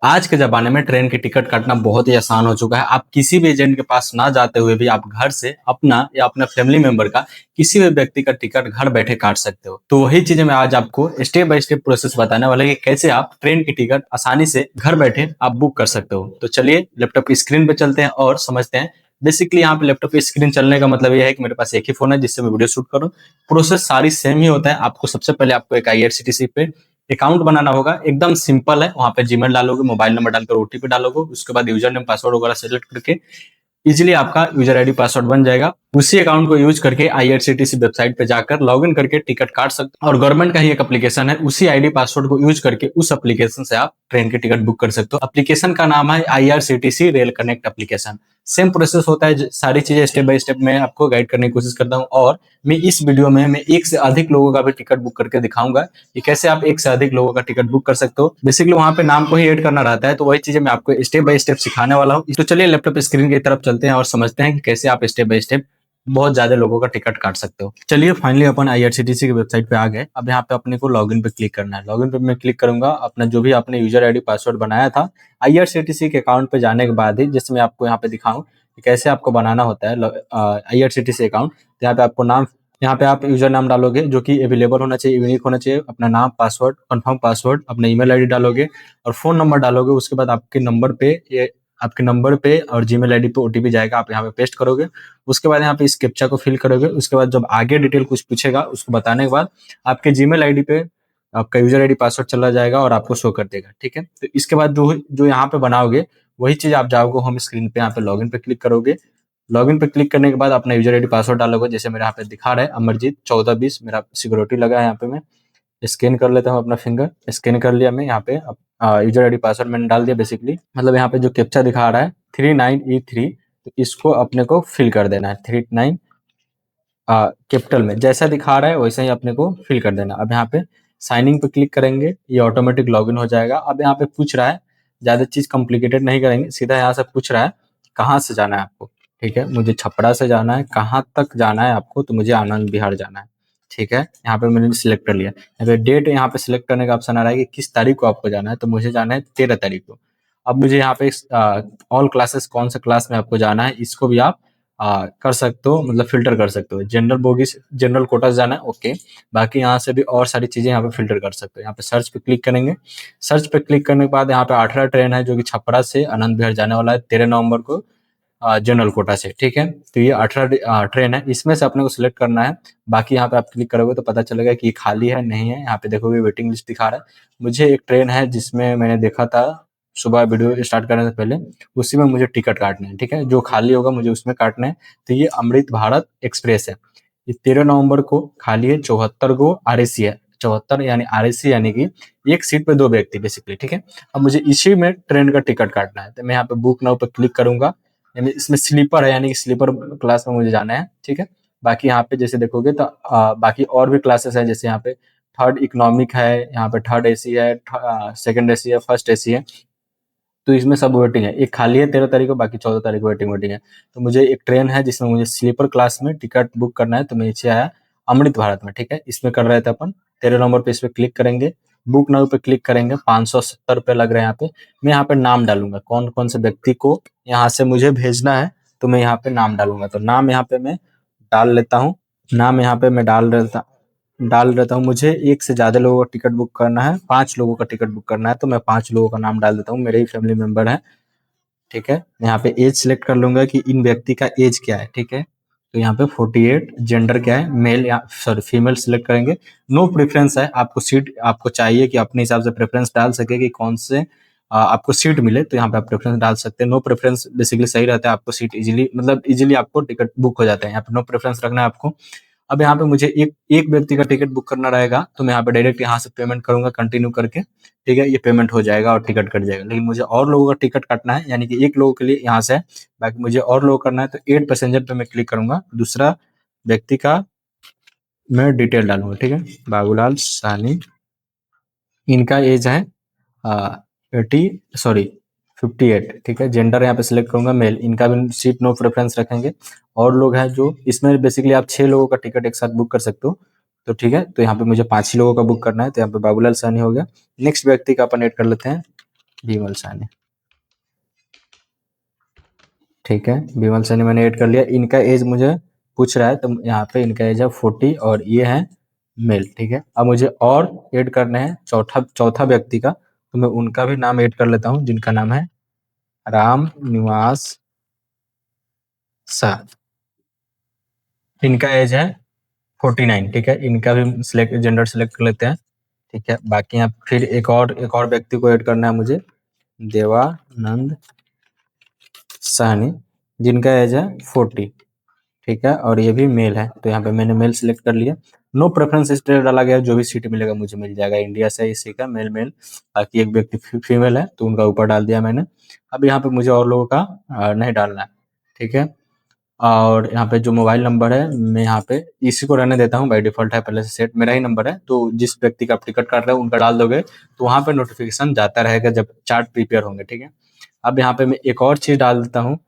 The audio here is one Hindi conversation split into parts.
आज के ज़माने में ट्रेन की टिकट काटना बहुत ही आसान हो चुका है। आप किसी भी एजेंट के पास ना जाते हुए भी आप घर से अपना या अपने फैमिली मेंबर का किसी भी व्यक्ति का टिकट घर बैठे काट सकते हो। तो वही चीज़ें मैं आज आपको स्टेप बाय स्टेप प्रोसेस बताने वाला है कि कैसे आप ट्रेन की टिकट आसानी से घर बैठे आप बुक कर सकते हो। तो चलिए लैपटॉप की स्क्रीन पे चलते हैं और समझते हैं। बेसिकली यहाँ पे लैपटॉप की स्क्रीन चलने का मतलब ये है कि मेरे पास एक ही फ़ोन है जिससे मैं वीडियो शूट करूँ। प्रोसेस सारी सेम ही होता है। आपको सबसे पहले आपको एक आईआरसीटीसी पे अकाउंट बनाना होगा। एकदम सिंपल है। वहाँ पे जीमेल डालोगे, मोबाइल नंबर डालकर ओटीपी डालोगे, उसके बाद यूजर नेम पासवर्ड वगैरह सेलेक्ट करके इजीली आपका यूजर आईडी पासवर्ड बन जाएगा। उसी अकाउंट को यूज करके आईआरसीटीसी वेबसाइट पे जाकर लॉगिन करके टिकट काट सकते हो। और गवर्नमेंट का ही एक एप्लीकेशन है, उसी आईडी पासवर्ड को यूज करके उस एप्लीकेशन से आप ट्रेन की टिकट बुक कर सकते हो। एप्लीकेशन का नाम है IRCTC rail connect application. Same process होता है। सारी चीजें स्टेप बाय स्टेप मैं आपको गाइड करने की कोशिश करता हूँ। और मैं इस वीडियो में मैं एक से अधिक लोगों का भी टिकट बुक करके दिखाऊंगा कि कैसे आप एक से अधिक लोगों का टिकट बुक कर सकते हो। बेसिकली वहां पे नाम को ही ऐड करना रहता है, तो वही चीजें मैं आपको स्टेप बाय स्टेप सिखाने वाला हूँ। तो चलिए लैपटॉप स्क्रीन की तरफ चलते हैं और समझते हैं कि कैसे आप स्टेप बाय स्टेप बहुत ज्यादा लोगों का टिकट काट सकते हो। चलिए फाइनली अपन आईआरसीटीसी की वेबसाइट पे आ गए। अब यहाँ पे अपने को लॉगिन पे क्लिक करना है। लॉगिन पे मैं क्लिक करूंगा। अपना जो भी आपने यूजर आईडी पासवर्ड बनाया था आईआरसीटीसी के अकाउंट पे जाने के बाद ही, जैसे मैं आपको यहाँ पे दिखाऊं कि कैसे आपको बनाना होता है आईआरसीटीसी अकाउंट। तो यहाँ पे आपको नाम, यहाँ पे आप यूजर नाम डालोगे जो कि अवेलेबल होना चाहिए, यूनिक होना चाहिए। अपना नाम, पासवर्ड, कंफर्म पासवर्ड, अपना ईमेल आईडी डालोगे और फोन नंबर डालोगे। उसके बाद आपके नंबर पे और जीमेल आईडी पे ओटीपी जाएगा, आप यहाँ पे पेस्ट करोगे। उसके बाद यहाँ पे इस कैप्चा को फिल करोगे। उसके बाद जब आगे डिटेल कुछ पूछेगा उसको बताने के बाद आपके जीमेल आईडी पे आपका यूजर आईडी पासवर्ड चला जाएगा और आपको शो कर देगा। ठीक है, तो इसके बाद जो जो यहाँ पे बनाओगे वही चीज आप जाओगे होम स्क्रीन पे, यहाँ पे लॉगिन पे क्लिक करोगे। लॉगिन पे क्लिक करने के बाद अपना यूजर आईडी पासवर्ड डालोगे। जैसे मेरे यहाँ पे दिखा रहा है अमरजीत 1420 मेरा सिक्योरिटी लगा है। यहाँ पे मैं स्कैन कर लेता हूँ अपना फिंगर। स्कैन कर लिया मैं। यहाँ पे यूजर आईडी पासवर्ड मैंने डाल दिया। बेसिकली मतलब यहाँ पे जो कैप्चा दिखा रहा है 39E3, तो इसको अपने को फिल कर देना है 39 कैपिटल में। जैसा दिखा रहा है वैसा ही अपने को फिल कर देना। अब यहाँ पे साइनिंग पे क्लिक करेंगे, ये ऑटोमेटिक लॉगिन हो जाएगा। अब यहाँ पे पूछ रहा है, ज्यादा चीज कॉम्प्लिकेटेड नहीं करेंगे, सीधा यहाँ से पूछ रहा है कहाँ से जाना है आपको। ठीक है, मुझे छपरा से जाना है। कहाँ तक जाना है आपको? तो मुझे आनंद विहार जाना है। ठीक है, यहाँ पे मैंने सिलेक्ट कर लिया। यहाँ पे डेट, यहाँ पे सिलेक्ट करने का ऑप्शन आ रहा है कि किस तारीख को आपको जाना है। तो मुझे जाना है 13 तारीख को। अब मुझे यहाँ पे ऑल क्लासेस, कौन सा क्लास में आपको जाना है इसको भी आप कर सकते हो, मतलब फिल्टर कर सकते हो। जनरल बोगी, जनरल कोटा से जाना है, ओके। बाकी यहाँ से भी और सारी चीजें यहाँ पे फिल्टर कर सकते हो। यहाँ पे सर्च पे क्लिक करेंगे। सर्च पे क्लिक करने के बाद यहाँ पे 18 ट्रेन है जो कि छपरा से आनंद विहार जाने वाला है 13 नवंबर को जनरल कोटा से। ठीक है, तो ये 18 ट्रेन है, इसमें से अपने को सिलेक्ट करना है। बाकी यहाँ पे आप क्लिक करोगे तो पता चलेगा कि ये खाली है नहीं है। यहाँ पे देखोगे वेटिंग लिस्ट दिखा रहा है। मुझे एक ट्रेन है जिसमें मैंने देखा था सुबह वीडियो स्टार्ट करने से पहले, उसी में मुझे टिकट काटना है। ठीक है, जो खाली होगा मुझे उसमें काटना है। तो ये अमृत भारत एक्सप्रेस है, ये 13 नवंबर को खाली है। 74 को आरएसी है। 74 यानी आरएसी, यानी कि एक सीट पे दो व्यक्ति बेसिकली। ठीक है, अब मुझे इसी में ट्रेन का टिकट काटना है। तो मैं यहाँ पे बुक नाउ पे क्लिक करूंगा। इसमें स्लीपर है, यानी कि स्लीपर क्लास में मुझे जाना है। ठीक है, बाकी यहाँ पे जैसे देखोगे तो बाकी और भी क्लासेस है। जैसे यहाँ पे थर्ड इकोनॉमिक है, यहाँ पे थर्ड एसी है, सेकंड एसी है, फर्स्ट एसी है। तो इसमें सब वेटिंग है। एक खाली है 13 तारीख को, बाकी 14 तारीख को वेटिंग है। तो मुझे एक ट्रेन है जिसमें मुझे स्लीपर क्लास में टिकट बुक करना है। तो मैं नीचे आया अमृत भारत में। ठीक है, इसमें कर रहे थे अपन 13 नंबर पे। इस पे क्लिक करेंगे, बुक नाउ पे क्लिक करेंगे। 570 रुपये लग रहे हैं यहाँ पे। मैं यहाँ पे नाम डालूंगा कौन कौन से व्यक्ति को यहाँ से मुझे भेजना है। तो मैं यहाँ पे नाम डालूंगा। तो नाम यहाँ पे मैं डाल लेता हूँ। नाम यहाँ पे मैं डाल देता हूँ। मुझे एक से ज्यादा लोगों का टिकट बुक करना है, 5 लोगों का टिकट बुक करना है। तो मैं 5 लोगों का नाम डाल देता हूँ, मेरे ही फैमिली मेंबर है। ठीक है, मैं यहाँ पे एज सिलेक्ट कर लूंगा कि इन व्यक्ति का एज क्या है। ठीक है, तो यहाँ पे 48, जेंडर क्या है, मेल या सॉरी फीमेल सिलेक्ट करेंगे। नो प्रेफरेंस है, आपको सीट आपको चाहिए कि अपने हिसाब से प्रेफरेंस डाल सके कि कौन से आपको सीट मिले, तो यहाँ पे आप प्रेफरेंस डाल सकते हैं। नो प्रेफरेंस बेसिकली सही रहता है, आपको सीट इजीली, मतलब इजीली आपको टिकट बुक हो जाता है। यहाँ पे नो प्रेफरेंस रखना है आपको। अब यहाँ पे मुझे एक एक व्यक्ति का टिकट बुक करना रहेगा, तो मैं यहाँ पे डायरेक्ट यहाँ से पेमेंट करूंगा कंटिन्यू करके। ठीक है, ये पेमेंट हो जाएगा और टिकट कट जाएगा। लेकिन मुझे और लोगों का टिकट काटना है, यानी कि एक लोगों के लिए यहाँ से है, बाकी मुझे और लोगों करना है। तो 8 पैसेंजर पे मैं क्लिक करूंगा। दूसरा व्यक्ति का मैं डिटेल डालूंगा। ठीक है, बाबूलाल साहनी, इनका एज है 58। ठीक है, जेंडर यहाँ पे सिलेक्ट करूंगा मेल। इनका भी सीट नो प्रेफरेंस रखेंगे। और लोग हैं जो इसमें बेसिकली आप 6 लोगों का टिकट एक साथ बुक कर सकते हो। तो ठीक है, तो यहाँ पे मुझे 5 ही लोगों का बुक करना है। तो यहाँ पे बाबूलाल साहनी हो गया। नेक्स्ट व्यक्ति का अपन ऐड कर लेते हैं विमल साहनी, ठीक है। विमल साहनी मैंने ऐड कर लिया। इनका एज मुझे पूछ रहा है तो यहाँ पे इनका एज है 40 और ये है मेल, ठीक है। अब मुझे और ऐड करना है चौथा चौथा व्यक्ति का, तो मैं उनका भी नाम ऐड कर लेता हूँ, जिनका नाम है राम निवास शाह। इनका एज है 49, ठीक है। इनका भी जेंडर सेलेक्ट कर लेते हैं, ठीक है। बाकी यहाँ फिर एक और व्यक्ति को ऐड करना है मुझे, देवानंद साहनी, जिनका एज है 40, ठीक है, और ये भी मेल है। तो यहाँ पे मैंने मेल सिलेक्ट कर लिया। नो प्रेफरेंस इस तरह डाला गया, जो भी सीट मिलेगा मुझे मिल जाएगा, इंडिया से इसी का मेल मेल। बाकी एक व्यक्ति फीमेल है तो उनका ऊपर डाल दिया मैंने। अब यहाँ पे मुझे और लोगों का नहीं डालना है, ठीक है। और यहाँ पे जो मोबाइल नंबर है मैं यहाँ पे इसी को रहने देता हूँ, बाय डिफॉल्ट है पहले से सेट, मेरा ही नंबर है। तो जिस व्यक्ति का आप टिकट काट रहे हो उनका डाल दोगे तो वहाँ पे नोटिफिकेशन जाता रहेगा जब चार्ट प्रिपेयर होंगे, ठीक है। अब यहाँ पे मैं एक और चीज डाल देता हूँ।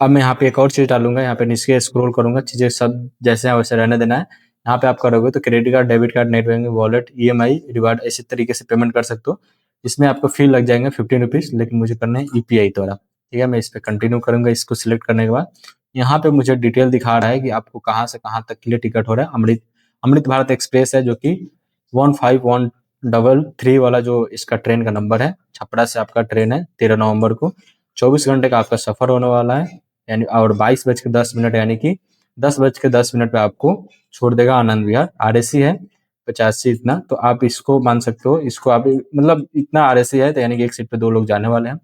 अब मैं यहाँ पे एक और चीज डालूंगा, यहाँ पे नीचे स्क्रॉल करूंगा, चीजें सब जैसे हैं वैसे रहने देना है। यहाँ पे आप करोगे तो credit card, debit card, net banking, wallet, EMI, reward, इसी तरीके से पेमेंट कर सकते हो। इसमें आपको फी लग जाएंगे 15 रुपीज, लेकिन मुझे करना है यूपीआई द्वारा, ठीक है। मैं इस पे कंटिन्यू करूंगा। इसको सिलेक्ट करने के बाद यहाँ पे मुझे डिटेल दिखा रहा है कि आपको कहाँ से कहाँ तक के लिए टिकट हो रहा है। अमृत अमृत भारत एक्सप्रेस है, जो कि 15133 वाला जो इसका ट्रेन का नंबर है। छपरा से आपका ट्रेन है 13 नवंबर को। 24 घंटे का आपका सफर होने वाला है, यानी और 22:10 यानी कि 10:10 पे आपको छोड़ देगा आनंद विहार। आरएसी है 85 इतना, तो आप इसको मान सकते हो। इसको आप मतलब इतना आरएसी है तो यानी कि एक सीट पे 2 लोग जाने वाले हैं।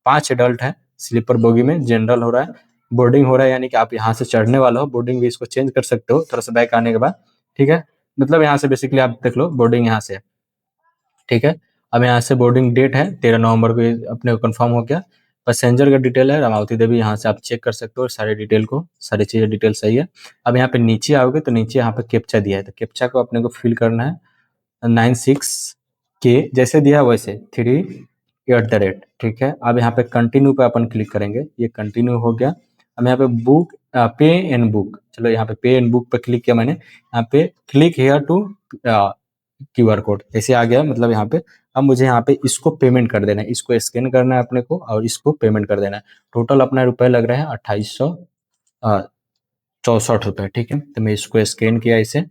5 एडल्ट है स्लीपर बोगी में, जनरल हो रहा है, बोर्डिंग हो रहा है, यानी कि आप यहाँ से चढ़ने वाला हो। बोर्डिंग भी इसको चेंज कर सकते हो थोड़ा सा बैक आने के बाद, ठीक है। मतलब यहाँ से बेसिकली आप देख लो बोर्डिंग यहाँ से है, ठीक है। अब यहाँ से बोर्डिंग डेट है 13 नवंबर को, ये अपने को कंफर्म हो गया। पैसेंजर का डिटेल है रामावती देवी, यहाँ से आप चेक कर सकते हो सारे डिटेल को, सारी चीज़ें डिटेल सही है। अब यहाँ पे नीचे आओगे तो नीचे यहाँ पे कैप्चा दिया है, तो कैप्चा को अपने को फिल करना है 96K, जैसे दिया है वैसे 3 @ ठीक है। अब यहाँ पे कंटिन्यू पे अपन क्लिक करेंगे, ये कंटिन्यू हो गया। अब यहाँ पे बुक पे एंड बुक, चलो यहाँ पे एंड बुक पे क्लिक किया मैंने। यहाँ पे click here to QR code ऐसे आ गया, मतलब यहाँ पे अब मुझे यहाँ पे इसको पेमेंट कर देना है, इसको स्कैन करना है अपने को और इसको पेमेंट कर देना है। टोटल अपना रुपए लग रहे हैं 2864 रुपए, ठीक है। तो मैं इसको स्कैन किया इसे।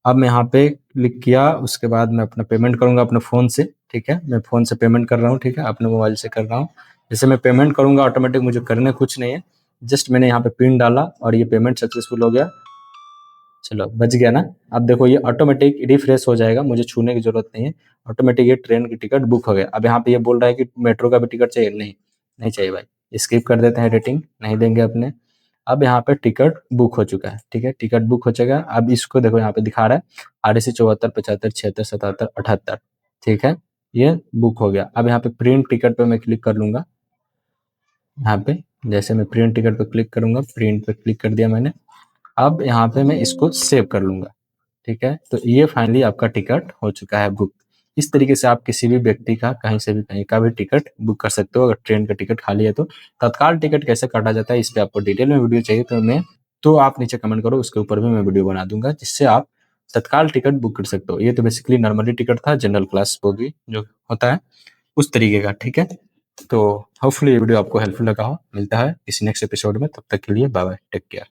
अब मैं यहाँ पे क्लिक किया, उसके बाद मैं अपना पेमेंट करूंगा अपने फ़ोन से, ठीक है। मैं फ़ोन से पेमेंट कर रहा हूँ, ठीक है, अपने मोबाइल से कर रहा हूँ। जैसे मैं पेमेंट करूंगा ऑटोमेटिक, मुझे करने कुछ नहीं है, जस्ट मैंने यहाँ पे पिन डाला और ये पेमेंट सक्सेसफुल हो गया। चलो बच गया ना। अब देखो ये ऑटोमेटिक रिफ्रेश हो जाएगा, मुझे छूने की जरूरत नहीं है। ऑटोमेटिक ये ट्रेन की टिकट बुक हो गया। अब यहाँ पे ये बोल रहा है कि मेट्रो का भी टिकट चाहिए, नहीं नहीं चाहिए भाई, स्किप कर देते हैं, रेटिंग नहीं देंगे अपने। अब यहाँ पे टिकट बुक हो चुका है, ठीक है, टिकट बुक हो चुका है। अब इसको देखो यहाँ पे दिखा रहा है RAC 74 75 76 77 78, ठीक है, ये बुक हो गया। अब यहाँ पे प्रिंट टिकट पे मैं क्लिक कर लूंगा। यहाँ पे जैसे मैं प्रिंट टिकट पे क्लिक करूंगा, प्रिंट पे क्लिक कर दिया मैंने। अब यहाँ पे मैं इसको सेव कर लूंगा, ठीक है। तो ये फाइनली आपका टिकट हो चुका है बुक। इस तरीके से आप किसी भी व्यक्ति का कहीं से भी कहीं का भी टिकट बुक कर सकते हो, अगर ट्रेन का टिकट खाली है तो। तत्काल टिकट कैसे काटा जाता है इस पे आपको डिटेल में वीडियो चाहिए तो आप नीचे कमेंट करो, उसके ऊपर भी मैं वीडियो बना दूंगा, जिससे आप तत्काल टिकट बुक कर सकते हो। ये तो बेसिकली नॉर्मली टिकट था, जनरल क्लास बोगी जो होता है उस तरीके का, ठीक है। तो होपफुली ये वीडियो आपको हेल्पफुल लगा हो। मिलता है किसी नेक्स्ट एपिसोड में, तब तक के लिए बाय बाय, टेक केयर।